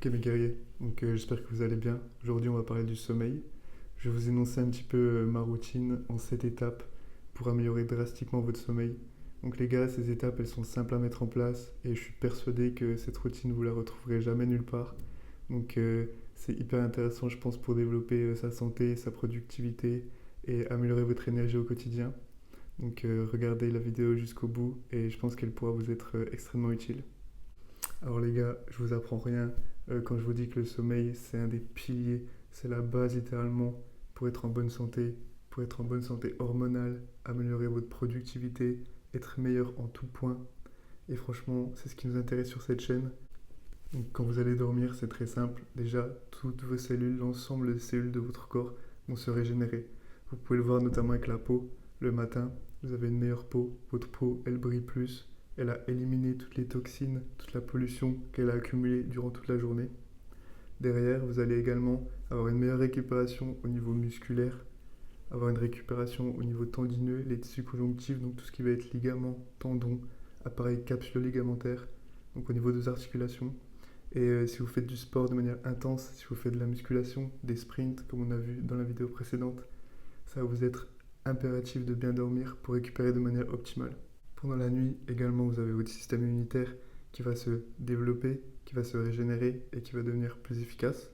Ok mes guerriers, j'espère que vous allez bien. Aujourd'hui on va parler du sommeil. Je vais vous énoncer un petit peu ma routine en 7 étapes pour améliorer drastiquement votre sommeil. Donc les gars, ces étapes elles sont simples à mettre en place et je suis persuadé que cette routine vous la retrouverez jamais nulle part. C'est hyper intéressant je pense pour développer sa santé, sa productivité et améliorer votre énergie au quotidien. Regardez la vidéo jusqu'au bout et je pense qu'elle pourra vous être extrêmement utile. Alors les gars, je vous apprends rien quand je vous dis que le sommeil, c'est un des piliers, c'est la base littéralement pour être en bonne santé, pour être en bonne santé hormonale, améliorer votre productivité, être meilleur en tout point. Et franchement, c'est ce qui nous intéresse sur cette chaîne. Donc quand vous allez dormir, c'est très simple. Déjà, toutes vos cellules, l'ensemble des cellules de votre corps vont se régénérer. Vous pouvez le voir notamment avec la peau. Le matin, vous avez une meilleure peau, votre peau, elle brille plus, elle a éliminé toutes les toxines, toute la pollution qu'elle a accumulée durant toute la journée. Derrière, vous allez également avoir une meilleure récupération au niveau musculaire, avoir une récupération au niveau tendineux, les tissus conjonctifs, donc tout ce qui va être ligaments, tendons, appareil capsulo-ligamentaire, donc au niveau des articulations. Si vous faites du sport de manière intense, si vous faites de la musculation, des sprints, comme on a vu dans la vidéo précédente, ça va vous être impératif de bien dormir pour récupérer de manière optimale. Pendant la nuit, également, vous avez votre système immunitaire qui va se développer, qui va se régénérer et qui va devenir plus efficace.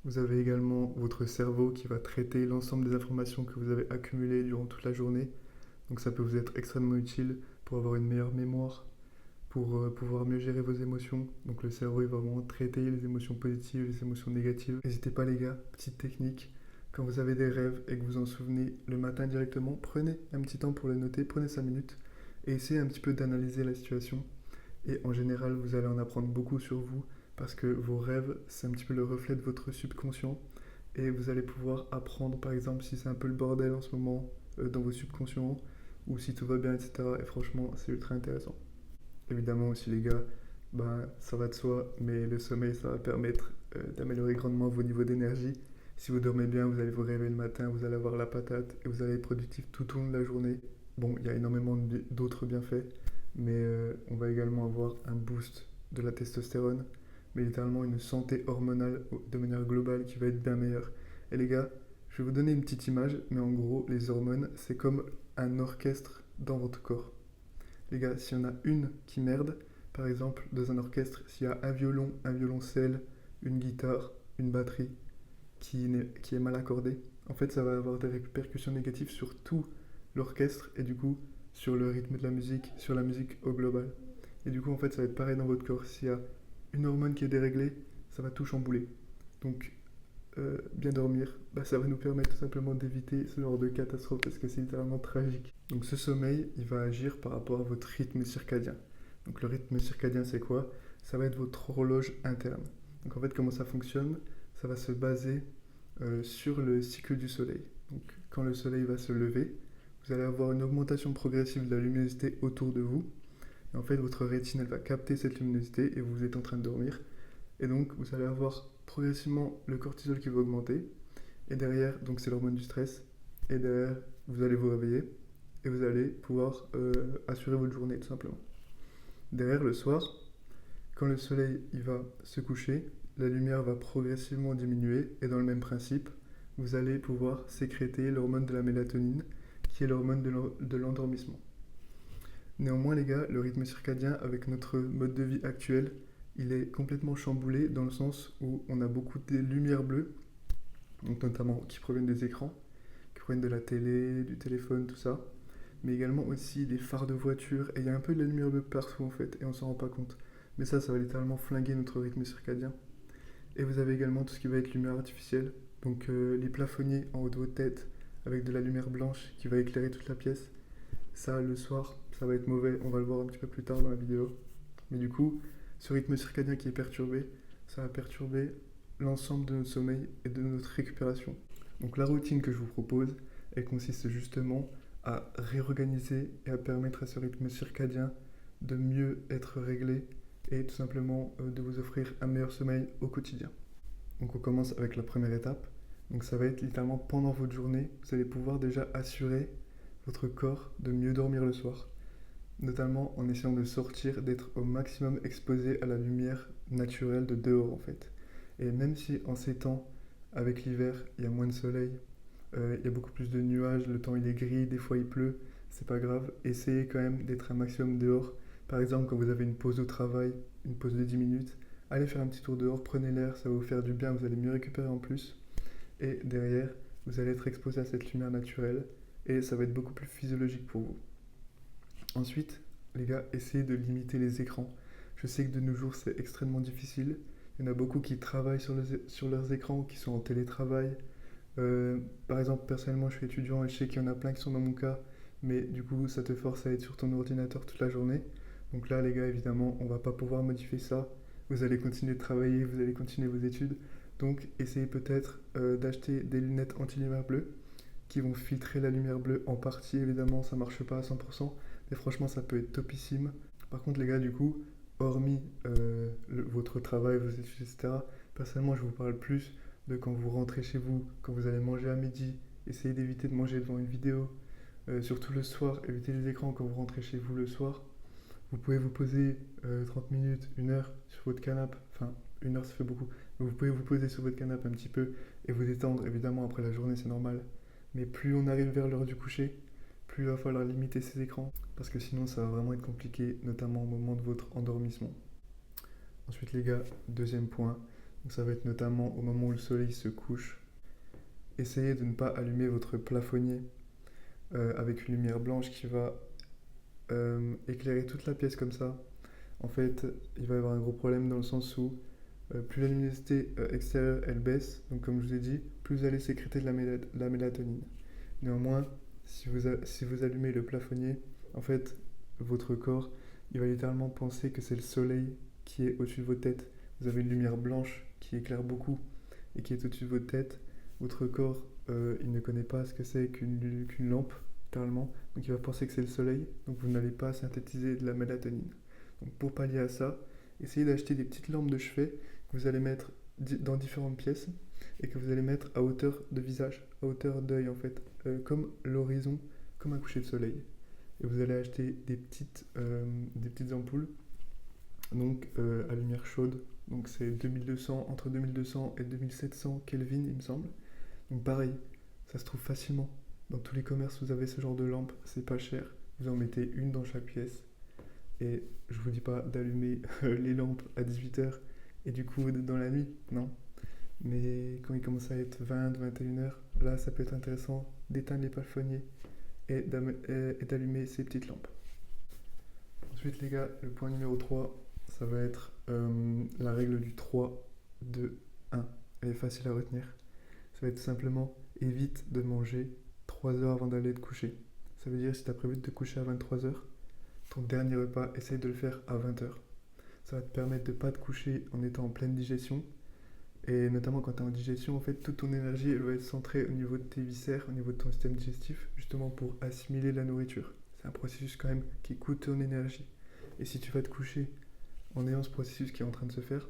Vous avez également votre cerveau qui va traiter l'ensemble des informations que vous avez accumulées durant toute la journée. Donc ça peut vous être extrêmement utile pour avoir une meilleure mémoire, pour pouvoir mieux gérer vos émotions. Donc le cerveau il va vraiment traiter les émotions positives, les émotions négatives. N'hésitez pas les gars, petite technique. Quand vous avez des rêves et que vous en souvenez le matin directement, prenez un petit temps pour le noter, prenez 5 minutes et essayez un petit peu d'analyser la situation. Et en général, vous allez en apprendre beaucoup sur vous parce que vos rêves, c'est un petit peu le reflet de votre subconscient. Et vous allez pouvoir apprendre, par exemple, si c'est un peu le bordel en ce moment dans vos subconscients ou si tout va bien, etc. Et franchement, c'est ultra intéressant. Évidemment aussi, les gars, ça va de soi, mais le sommeil, ça va permettre d'améliorer grandement vos niveaux d'énergie. Si vous dormez bien, vous allez vous réveiller le matin, vous allez avoir la patate et vous allez être productif tout au long de la journée. Bon, il y a énormément d'autres bienfaits, mais on va également avoir un boost de la testostérone, mais littéralement une santé hormonale de manière globale qui va être bien meilleure. Et les gars, je vais vous donner une petite image, mais en gros, les hormones, c'est comme un orchestre dans votre corps. Les gars, s'il y en a une qui merde, par exemple, dans un orchestre, s'il y a un violon, un violoncelle, une guitare, une batterie qui est mal accordée, en fait, ça va avoir des répercussions négatives sur tout l'orchestre et du coup, sur le rythme de la musique, sur la musique au global. Et du coup, en fait, ça va être pareil dans votre corps. S'il y a une hormone qui est déréglée, ça va tout chambouler. Donc, bien dormir, ça va nous permettre tout simplement d'éviter ce genre de catastrophe parce que c'est littéralement tragique. Donc ce sommeil, il va agir par rapport à votre rythme circadien. Donc le rythme circadien, c'est quoi? Ça va être votre horloge interne. Donc en fait, comment ça fonctionne? Ça va se baser sur le cycle du soleil. Donc quand le soleil va se lever, vous allez avoir une augmentation progressive de la luminosité autour de vous. Et en fait, votre rétine, elle va capter cette luminosité et vous êtes en train de dormir. Et donc, vous allez avoir progressivement le cortisol qui va augmenter. Et derrière, donc c'est l'hormone du stress. Et derrière, vous allez vous réveiller et vous allez pouvoir assurer votre journée tout simplement. Derrière, le soir, quand le soleil il va se coucher, la lumière va progressivement diminuer et dans le même principe, vous allez pouvoir sécréter l'hormone de la mélatonine qui est l'hormone de l'endormissement. Néanmoins les gars, le rythme circadien avec notre mode de vie actuel, il est complètement chamboulé dans le sens où on a beaucoup de lumières bleues, donc notamment qui proviennent des écrans, qui proviennent de la télé, du téléphone, tout ça, mais également aussi des phares de voiture, et il y a un peu de la lumière bleue partout en fait, et on s'en rend pas compte. Mais ça va littéralement flinguer notre rythme circadien. Et vous avez également tout ce qui va être lumière artificielle, donc les plafonniers en haut de votre tête, avec de la lumière blanche qui va éclairer toute la pièce. Ça, le soir, ça va être mauvais, on va le voir un petit peu plus tard dans la vidéo. Mais du coup, ce rythme circadien qui est perturbé, ça va perturber l'ensemble de notre sommeil et de notre récupération. Donc la routine que je vous propose, elle consiste justement à réorganiser et à permettre à ce rythme circadien de mieux être réglé et tout simplement de vous offrir un meilleur sommeil au quotidien. Donc on commence avec la première étape. Donc ça va être littéralement pendant votre journée, vous allez pouvoir déjà assurer votre corps de mieux dormir le soir, notamment en essayant de sortir, d'être au maximum exposé à la lumière naturelle de dehors en fait. Et même si en ces temps, avec l'hiver, il y a moins de soleil, il y a beaucoup plus de nuages, le temps il est gris, des fois il pleut, c'est pas grave. Essayez quand même d'être un maximum dehors. Par exemple, quand vous avez une pause au travail, une pause de 10 minutes, allez faire un petit tour dehors, prenez l'air, ça va vous faire du bien, vous allez mieux récupérer en plus. Et derrière, vous allez être exposé à cette lumière naturelle et ça va être beaucoup plus physiologique pour vous. Ensuite, les gars, essayez de limiter les écrans. Je sais que de nos jours, c'est extrêmement difficile. Il y en a beaucoup qui travaillent sur leurs écrans, qui sont en télétravail. Par exemple, personnellement, je suis étudiant et je sais qu'il y en a plein qui sont dans mon cas, mais du coup, ça te force à être sur ton ordinateur toute la journée. Donc là, les gars, évidemment, on va pas pouvoir modifier ça. Vous allez continuer de travailler, vous allez continuer vos études. Donc, essayez peut-être d'acheter des lunettes anti-lumière bleue qui vont filtrer la lumière bleue en partie, évidemment, ça marche pas à 100%, mais franchement, ça peut être topissime. Par contre, les gars, du coup, hormis votre travail, vos études, etc., personnellement, je vous parle plus de quand vous rentrez chez vous, quand vous allez manger à midi, essayez d'éviter de manger devant une vidéo, surtout le soir, évitez les écrans quand vous rentrez chez vous le soir. Vous pouvez vous poser 30 minutes, 1 heure sur votre canapé, enfin 1 heure ça fait beaucoup, mais vous pouvez vous poser sur votre canapé un petit peu et vous détendre, évidemment après la journée c'est normal. Mais plus on arrive vers l'heure du coucher, plus il va falloir limiter ces écrans, parce que sinon ça va vraiment être compliqué, notamment au moment de votre endormissement. Ensuite les gars, deuxième point, donc ça va être notamment au moment où le soleil se couche. Essayez de ne pas allumer votre plafonnier avec une lumière blanche qui va éclairer toute la pièce comme ça. En fait, il va y avoir un gros problème dans le sens où plus la luminosité extérieure elle baisse, donc comme je vous ai dit, plus vous allez sécréter de la mélatonine. Néanmoins, si vous allumez le plafonnier, en fait, votre corps, il va littéralement penser que c'est le soleil qui est au-dessus de votre tête. Vous avez une lumière blanche qui éclaire beaucoup et qui est au-dessus de votre tête. Votre corps, il ne connaît pas ce que c'est qu'une lampe, littéralement. Donc il va penser que c'est le soleil, donc vous n'allez pas synthétiser de la mélatonine. Donc pour pallier à ça, essayez d'acheter des petites lampes de chevet que vous allez mettre dans différentes pièces et que vous allez mettre à hauteur de visage, à hauteur d'œil en fait, comme l'horizon, comme un coucher de soleil. Et vous allez acheter des petites ampoules, donc à lumière chaude. Donc c'est 2200, entre 2200 et 2700 Kelvin il me semble. Donc pareil, ça se trouve facilement. Dans tous les commerces, vous avez ce genre de lampe, c'est pas cher. Vous en mettez une dans chaque pièce. Et je vous dis pas d'allumer les lampes à 18 h et du coup dans la nuit, non. Mais quand il commence à être 20, 21 h, là ça peut être intéressant d'éteindre les plafonniers et d'allumer ces petites lampes. Ensuite les gars, le point numéro 3, ça va être la règle du 3, 2, 1. Elle est facile à retenir. Ça va être simplement évite de manger 3 heures avant d'aller te coucher. Ça veut dire si tu as prévu de te coucher à 23 h, ton dernier repas, essaye de le faire à 20 h. Ça va te permettre de ne pas te coucher en étant en pleine digestion. Et notamment quand tu es en digestion, en fait, toute ton énergie elle va être centrée au niveau de tes viscères, au niveau de ton système digestif, justement pour assimiler la nourriture. C'est un processus quand même qui coûte ton énergie. Et si tu vas te coucher en ayant ce processus qui est en train de se faire,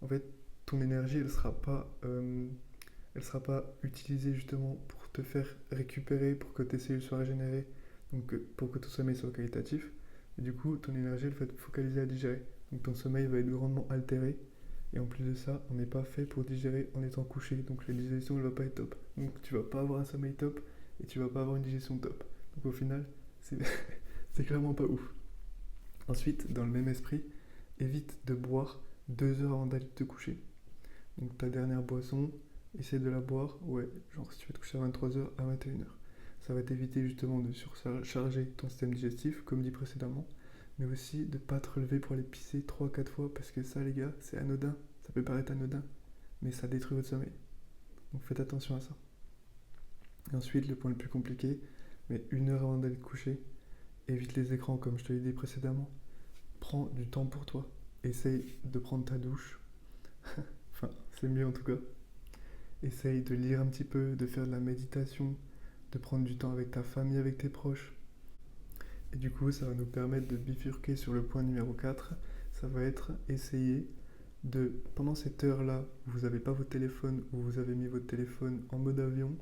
en fait, ton énergie, elle sera pas utilisée justement pour te faire récupérer, pour que tes cellules soient régénérées, donc pour que ton sommeil soit qualitatif. Et du coup, ton énergie, elle va être focalisée à digérer. Donc ton sommeil va être grandement altéré. Et en plus de ça, on n'est pas fait pour digérer en étant couché. Donc la digestion, elle va pas être top. Donc tu vas pas avoir un sommeil top et tu vas pas avoir une digestion top. Donc au final, c'est c'est clairement pas ouf. Ensuite, dans le même esprit, évite de boire 2 heures avant d'aller te coucher. Donc ta dernière boisson, essaie de la boire, ouais, genre si tu veux te coucher à 23 h à 21 h. Ça va t'éviter justement de surcharger ton système digestif, comme dit précédemment, mais aussi de ne pas te relever pour aller pisser 3 4 fois, parce que ça les gars, c'est anodin, ça peut paraître anodin, mais ça détruit votre sommeil. Donc faites attention à ça. Et ensuite, le point le plus compliqué, mais 1 heure avant d'aller te coucher, évite les écrans comme je te l'ai dit précédemment. Prends du temps pour toi. Essaye de prendre ta douche. Enfin, c'est mieux en tout cas. Essaye de lire un petit peu, de faire de la méditation, de prendre du temps avec ta famille, avec tes proches. Et du coup, ça va nous permettre de bifurquer sur le point numéro 4. Ça va être essayer de, pendant cette heure-là, où vous n'avez pas votre téléphone, où vous avez mis votre téléphone en mode avion,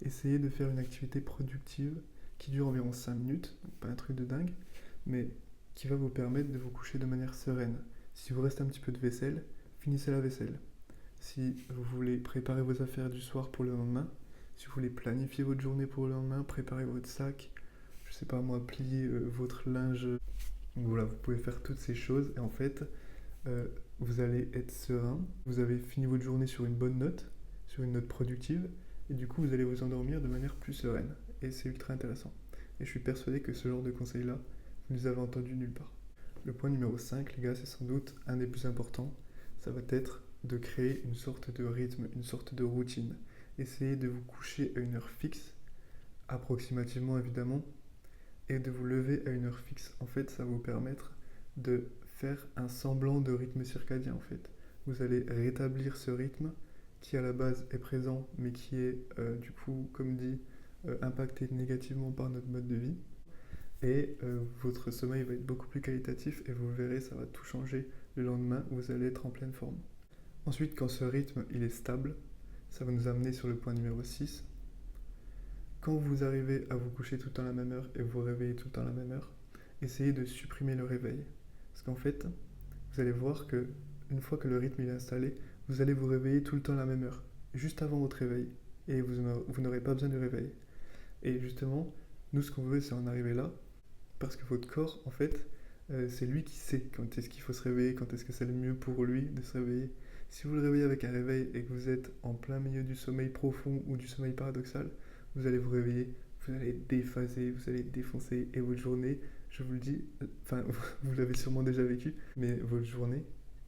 essayez de faire une activité productive qui dure environ 5 minutes, donc pas un truc de dingue, mais qui va vous permettre de vous coucher de manière sereine. Si vous reste un petit peu de vaisselle, finissez la vaisselle. si vous voulez préparer vos affaires du soir pour le lendemain, si vous voulez planifier votre journée pour le lendemain, préparer votre sac, je sais pas moi, plier votre linge. Donc voilà, vous pouvez faire toutes ces choses et en fait, euh, vous allez être serein. Vous avez fini votre journée sur une bonne note, sur une note productive, et du coup, vous allez vous endormir de manière plus sereine. Et c'est ultra intéressant. Et je suis persuadé que ce genre de conseils-là, vous ne les avez entendus nulle part. Le point numéro 5, les gars, c'est sans doute un des plus importants. Ça va être de créer une sorte de rythme, une sorte de routine. Essayez de vous coucher à une heure fixe, approximativement évidemment, et de vous lever à une heure fixe. En fait, ça va vous permettre de faire un semblant de rythme circadien en fait. Vous allez rétablir ce rythme qui à la base est présent mais qui est du coup, comme dit, impacté négativement par notre mode de vie. Et votre sommeil va être beaucoup plus qualitatif et vous verrez, ça va tout changer le lendemain, vous allez être en pleine forme. Ensuite, quand ce rythme il est stable, ça va nous amener sur le point numéro 6. Quand vous arrivez à vous coucher tout le temps à la même heure et vous vous réveillez tout le temps à la même heure, essayez de supprimer le réveil. Parce qu'en fait, vous allez voir que une fois que le rythme est installé, vous allez vous réveiller tout le temps à la même heure, juste avant votre réveil. Et vous n'aurez pas besoin de réveil. Et justement, nous ce qu'on veut, c'est en arriver là, parce que votre corps, en fait, c'est lui qui sait quand est-ce qu'il faut se réveiller, quand est-ce que c'est le mieux pour lui de se réveiller. Si vous le réveillez avec un réveil et que vous êtes en plein milieu du sommeil profond ou du sommeil paradoxal, vous allez vous réveiller, vous allez être déphasé, vous allez être défoncé et votre journée, je vous le dis, enfin vous l'avez sûrement déjà vécu, mais votre journée,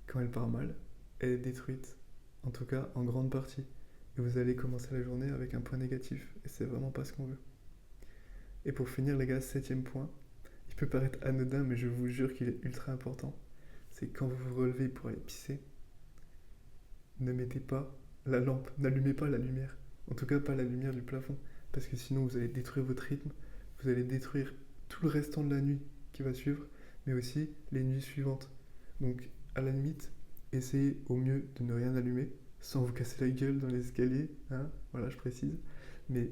quand elle part mal, elle est détruite, en tout cas en grande partie. Et vous allez commencer la journée avec un point négatif et c'est vraiment pas ce qu'on veut. Et pour finir les gars, septième point, il peut paraître anodin mais je vous jure qu'il est ultra important. C'est quand vous vous relevez pour aller pisser, ne mettez pas la lampe, n'allumez pas la lumière. En tout cas, pas la lumière du plafond. Parce que sinon, vous allez détruire votre rythme, vous allez détruire tout le restant de la nuit qui va suivre, mais aussi les nuits suivantes. Donc, à la limite, essayez au mieux de ne rien allumer, sans vous casser la gueule dans les escaliers, hein, voilà, je précise. Mais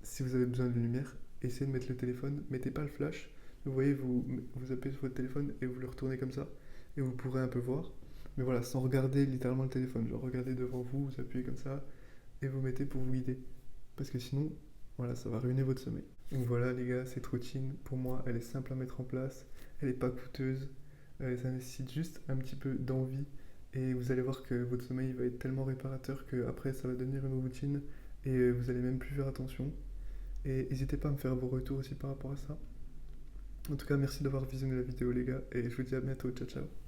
si vous avez besoin de lumière, essayez de mettre le téléphone, mettez pas le flash. Vous voyez, vous appuyez sur votre téléphone et vous le retournez comme ça, et vous pourrez un peu voir. Mais voilà, sans regarder littéralement le téléphone, genre regardez devant vous, vous appuyez comme ça, et vous mettez pour vous guider. Parce que sinon, voilà, ça va ruiner votre sommeil. Donc voilà les gars, cette routine, pour moi, elle est simple à mettre en place, elle n'est pas coûteuse, ça nécessite juste un petit peu d'envie, et vous allez voir que votre sommeil va être tellement réparateur qu'après ça va devenir une routine, et vous allez même plus faire attention. Et n'hésitez pas à me faire vos retours aussi par rapport à ça. En tout cas, merci d'avoir visionné la vidéo les gars, et je vous dis à bientôt, ciao ciao.